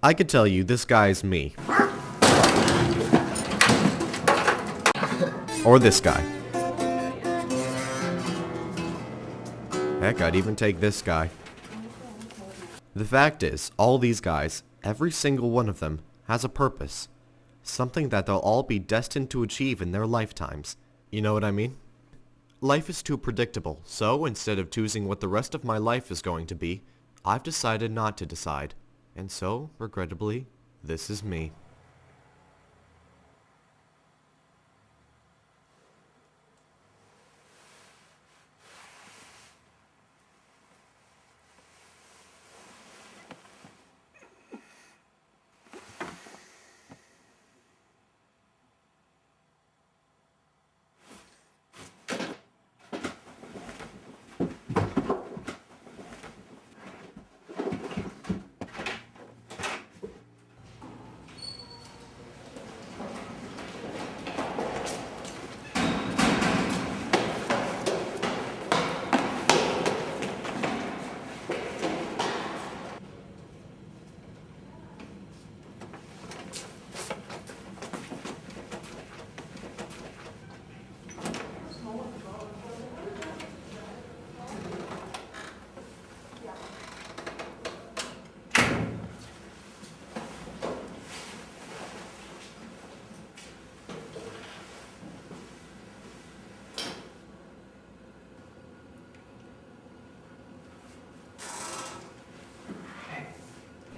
I could tell you this guy's me. Or this guy. Heck, I'd even take this guy. The fact is, all these guys, every single one of them, has a purpose. Something that they'll all be destined to achieve in their lifetimes. You know what I mean? Life is too predictable, so instead of choosing what the rest of my life is going to be, I've decided not to decide. And so, regrettably, this is me.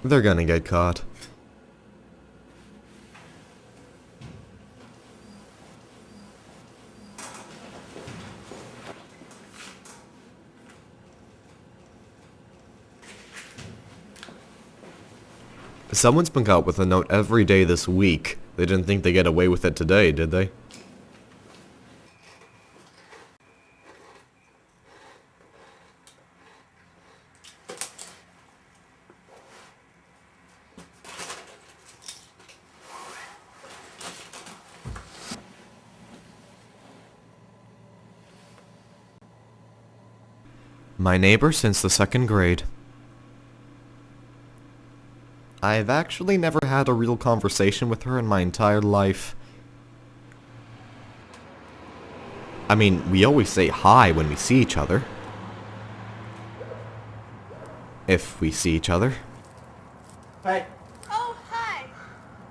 They're gonna get caught. Someone's been caught with a note every day this week. They didn't think they'd get away with it today, did they? My neighbor since the 2nd grade. I've actually never had a real conversation with her in my entire life. I mean, we always say hi when we see each other. If we see each other. Hi. Oh, hi.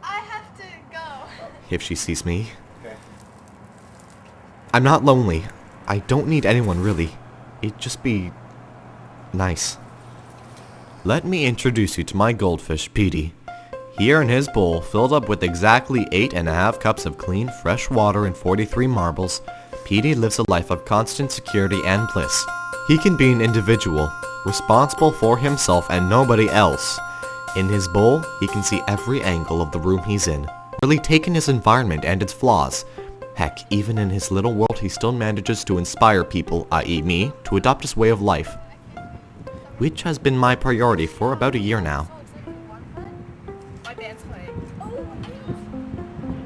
I have to go. If she sees me. Okay. I'm not lonely. I don't need anyone really. It'd just be nice. Let me introduce you to my goldfish, Petey. Here in his bowl, filled up with exactly 8.5 cups of clean, fresh water and 43 marbles, Petey lives a life of constant security and bliss. He can be an individual, responsible for himself and nobody else. In his bowl, he can see every angle of the room he's in, really take in his environment and its flaws. Heck, even in his little world he still manages to inspire people, i.e. me, to adopt his way of life. Which has been my priority for about a year now. My band's playing. Oh,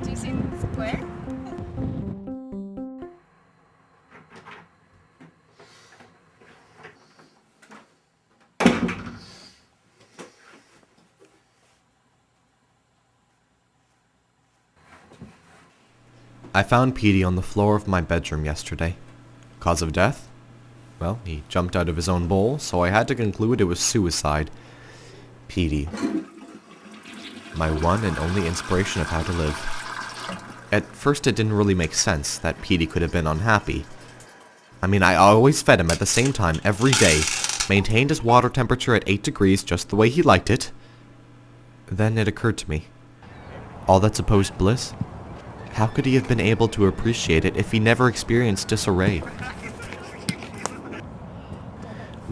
do you see the square? I found Petey on the floor of my bedroom yesterday. Cause of death? Well, he jumped out of his own bowl, so I had to conclude it was suicide. Petey. My one and only inspiration of how to live. At first it didn't really make sense that Petey could have been unhappy. I mean, I always fed him at the same time every day, maintained his water temperature at 8 degrees just the way he liked it. Then it occurred to me. All that supposed bliss? How could he have been able to appreciate it if he never experienced disarray?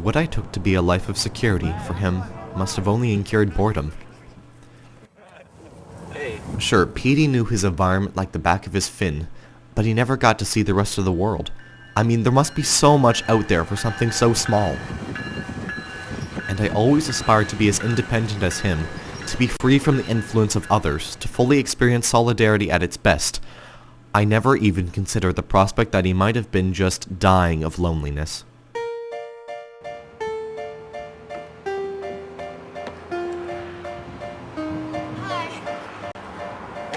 What I took to be a life of security for him must have only incurred boredom. Sure, Petey knew his environment like the back of his fin, but he never got to see the rest of the world. I mean, there must be so much out there for something so small. And I always aspired to be as independent as him, to be free from the influence of others, to fully experience solidarity at its best. I never even considered the prospect that he might have been just dying of loneliness.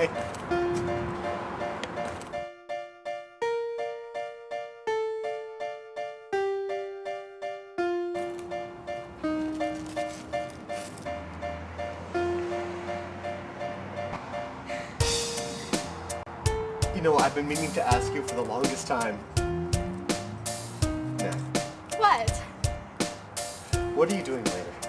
Bye. You know, I've been meaning to ask you for the longest time. Nah. What? What are you doing later?